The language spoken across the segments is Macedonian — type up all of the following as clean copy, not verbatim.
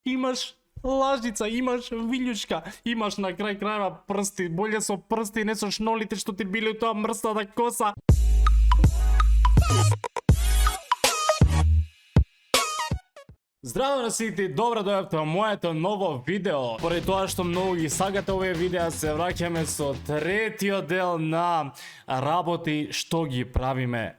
Имаш лажица, имаш вилјучка, имаш на крај крајва прсти, боле со прсти, не со шнолите што ти били у тоа мрстата коса. Здраво на сите, добро дојавте во моето ново видео. Поради тоа што многу ги сагате овие видеа, се враќаме со третиот дел на работи што ги правиме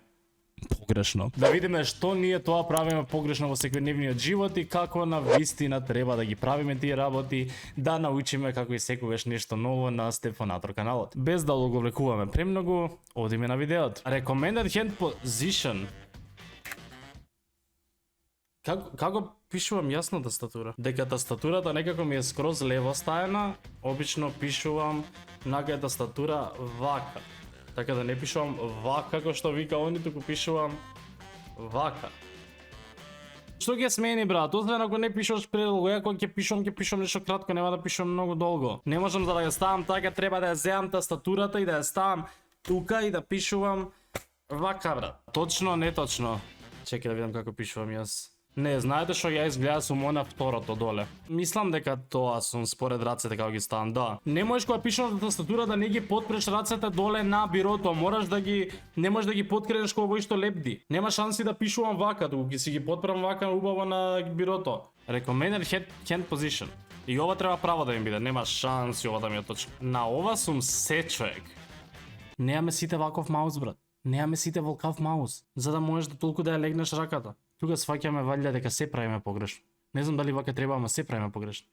погрешно. Да видиме што ние тоа правиме погрешно во секојдневниот живот и како на вистина треба да ги правиме тие работи, да научиме како и секогаш нешто ново на Стефанатор каналот. Без да го влекуваме премногу, одиме на видеот. Recommended hand position. Како пишувам јасно тастатура? Дека тастатурата некако ми е скроз лево стаена, обично пишувам на кај тастатура вака. Така да не пишувам вака како што вика они, туку пишувам вака. Што ќе смени брат? Освен ако не пишуваш предолго, ја кога ќе пишувам нешто кратко, нема да пишувам многу долго. Не можам да ја ставам така, треба да ја земам тастатурата и да ја ставам тука и да пишувам вака брат. Точно, не точно. Чекај да видам како пишувам јас. Не, знаете што ја изгледа сум она второто доле. Мислам дека тоа сум според рацете како ги ставам, да. Не можеш кога пишеш на тастатура да не ги потпреш рацете доле на бирото, не можеш да ги подкренеш кога во што лепди. Нема шанси да пишувам вака, туку ќе си ги потпрам вака убаво на бирото. Recommended hand position. И ова треба право да ми биде, нема шанси ова да ми е точно. На ова сум се човек. Немаме сите ваков маус брат. Немаме сите волкав маус, за да можеш да толку да ја легнеш раката. Тука сваќаме валјда дека се правиме погрешно. Не знам дали вака треба, ама се правиме погрешно.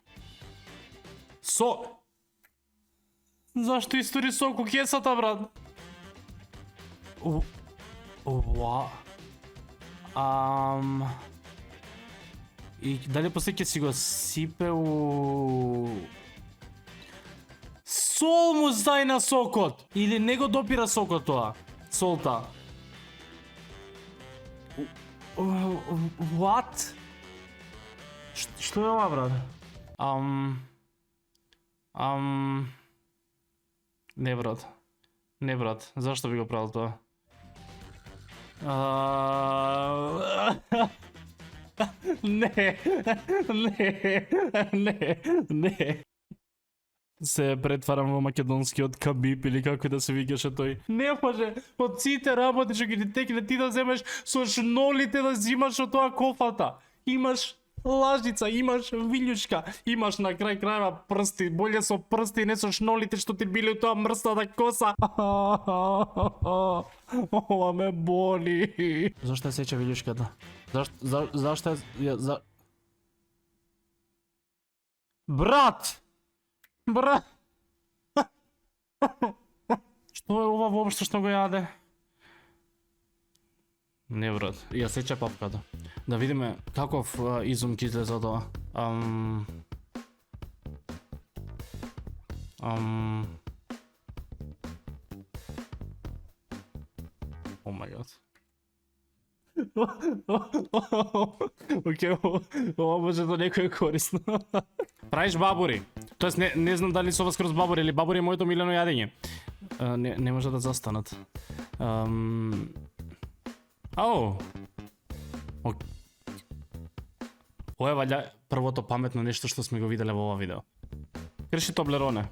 Зашто истори сок у кесата, брат? И дали после ќе си го сипе у... Сол му зај на сокот! Или не го допира сокот тоа? Солта. What? Што е ова, брат? Не, брат. Не, брат. Зашто би го правил тоа? Не. Се претварам во македонскиот Кабиб или како да се викаше тој. Не може, од сите работи што ги текне ти да земеш со шнолите да зимаш од тоа кофата. Имаш лажица, имаш вилјучка, имаш на крај крајва прсти, боле со прсти, не со шнолите што ти били у тоа мрстата коса. Ова ме боли. Зашто ја сече вилјучката? Зашто ја... Брат! Што е ова воопшто што го јаде? Не брат, ја сече папката. Да видиме каков изум ќе излезе од тоа. Oh my god. Океј, ова може да некој е корисно. Правиш бабури. Тоест не знам дали се ова скроз бабури или бабури е моето милено јадење. Не може да застанат. Ова е валја првото паметно нешто што сме го виделе во ова видео. Крши Тоблероне.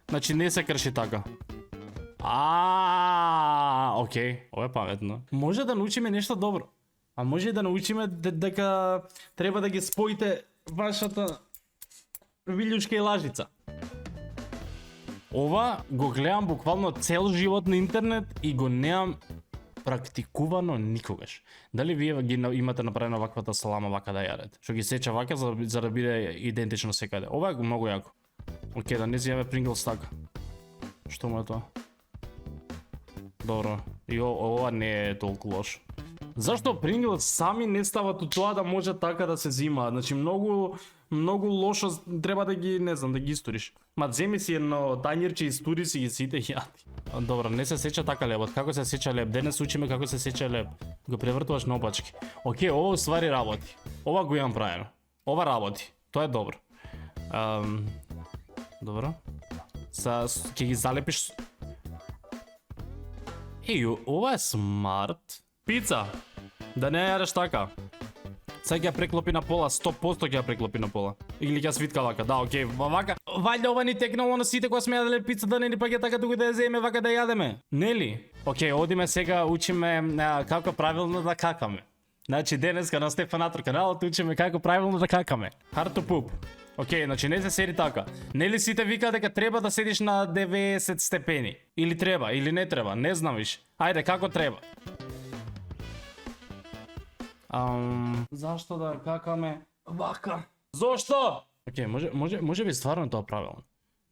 Значи не се крши така. Океј, ова е паметно. Може да научиме нешто добро. А може и да научиме дека треба да ги споите вашата вилјучка и лажица. Ова го гледам буквално цел живот на интернет и го немам практикувано никогаш. Дали вие ги имате направено ваквата салама вака да јадете? Што ги сече вака за да биде идентично секаде. Ова е многу јако. Океј, да не зијаме Принглс така. Што му е тоа? Добро. И ова не е толку лошо. Зашто Принглс сами не стават у тоа да може така да се зима? Значи многу лошо треба да ги, не знам, да ги историш. Ма земи си едно тањирче и стури си ги сите јади. Добро, не се сеча така лебот. Како се сеча леб? Денес учиме како се сеча леб. Го превртуваш на опачки. Океј, ова уствари работи. Ова го имам правено. Ова работи. Тоа е добро. Добро. Ќе ги залепиш. Ова е смарт. Пица. Да не јадеш така. Сега ќе ја преклопи на пола, 100% ќе ја преклопи на пола. Или ќе свитка вака, да, окей, вака. Вајде ова ни текнало на сите кога сме јаделе пица, да не ни паѓа така туку да ја земе вака да јадеме. Нели? Окей, одиме сега учиме како правилно да какаме. Значи денеска на Стефанатор каналот учиме како правилно да какаме. Hard to poop. Окей, значи не се седи така. Нели сите викаат дека треба да седиш на 90 степени? Или треба, или не треба, не знам виш. Ајде, како треба? Зашто да какаме вака? Зошто? Окей, може би стварно тоа правилно.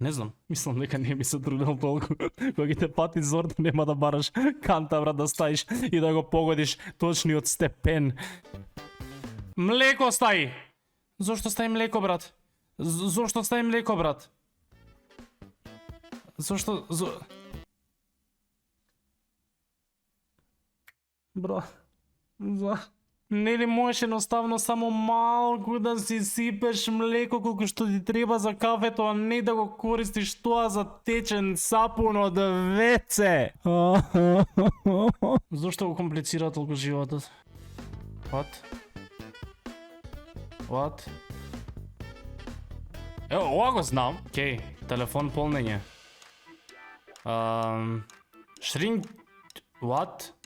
Не знам, мислам дека не би се трудел толку. Кога ги те пати зор да нема да бараш канта, брат, да ставиш и да го погодиш точниот степен. Млеко стаи! Зошто стаи млеко, брат? Зошто стаи млеко, брат? Зошто... Брат... Нели можеш едноставно само малку да си сипеш млеко колку што ти треба за кафето, а не да го користиш тоа за течен сапун од веце? Зошто го комплицира толку животот? What? Ево, ова го знам. Окей, телефон полнење. Shrink... What?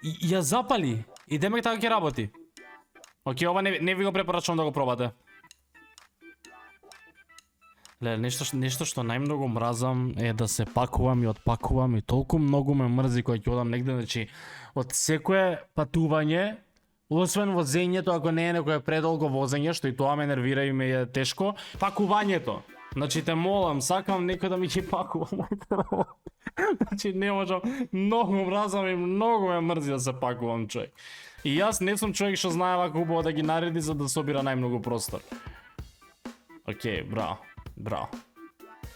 Ја запали. И демек така ќе работи. Окей, ова не ви го препорачувам да го пробате. Леле, нешто што најмногу мразам е да се пакувам и отпакувам и толку многу ме мрзи кога ќе одам негде, значи од секое патување, освен возењето, ако не е некое предолго возење, што и тоа ме нервира и ме е тешко, пакувањето. Значи те молам, сакам некој да ми ги пакува моите работи. Значи не можам, многу мразам и многу ме мрзи да се пакувам, човек. И јас не сум човек што знае вака убаво да ги нареди за да собира најмногу простор. Окей, браво.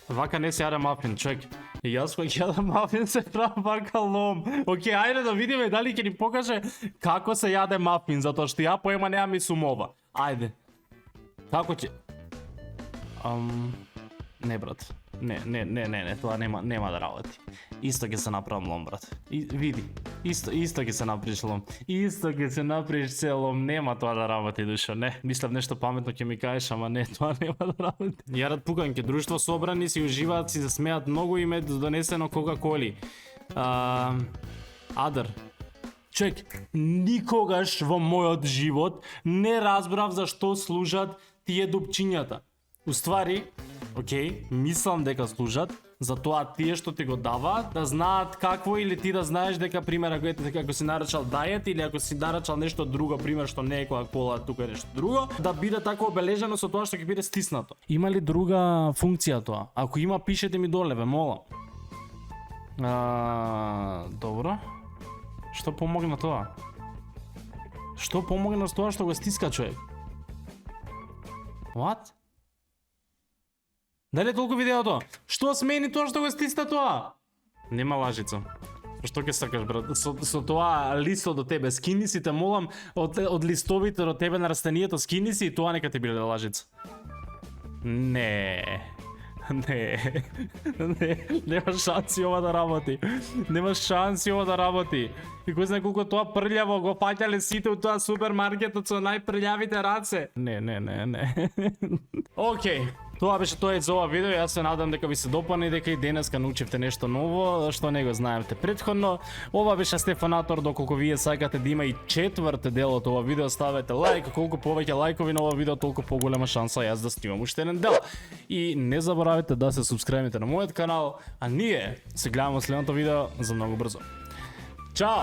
Вака не се јаде мафин, човек. И јас кога јадам мафин се правам вака лом. Окей, ајде да видиме дали ќе ни покаже како се јаде мафин, затоа што ја поема немам и сумова. Ајде. Како ќе... Не, брат. Не, тоа нема да работи. Исто ќе се направам лом, брат. Види. Исто ќе се направиш лом. Исто ќе се направиш цел лом. Нема тоа да работи, душо, не. Мислам нешто паметно ќе ми кажеш, ама не, тоа нема да работи. Јарат пуканке, друштво собрани си уживаат, си засмеат многу име донесено Кока-Коли. Адр. Човек, никогаш во мојот живот не разбрав за што служат тие дупчињата. Уствари, окей, мислам дека служат за тоа тие што ти го даваат да знаат какво, или ти да знаеш дека пример ако си нарачал дајет или ако си нарачал нешто друго, пример што не е Кока-Кола, тука е нешто друго, да биде тако обележено со тоа што ќе биде стиснато. Има ли друга функција тоа? Ако има, пишете ми доле, ве молам. Добро. Што помогна тоа? Што помогна с тоа што го стиска човек? What? Дали е толку видеото? Што смени тоа што го стисна тоа? Нема лажица. Што ќе сакаш, брат? Со тоа листо до тебе, скини си, те молам, од листовите до тебе на растението, скини си и тоа нека ти биде лажица. Нема шанси ова да работи. И кој знае колку тоа прљаво го фаќале сите у тоа супермаркетот со најпрљавите раце. Не. Окей. Тоа беше тоа за ова видео. Јас се надам дека ви се допадна и дека и денеска научивте нешто ново што не го знаевте претходно. Ова беше Стефанатор. Доколку вие сакате да има и четврт дел од ова видео, ставете лајк. Колку повеќе лајкови на ова видео, толку поголема шанса јас да снимам уште еден дел. И не заборавете да се субскрајбите на мојот канал, а ние се гледаме во следното видео за многу брзо. Чао!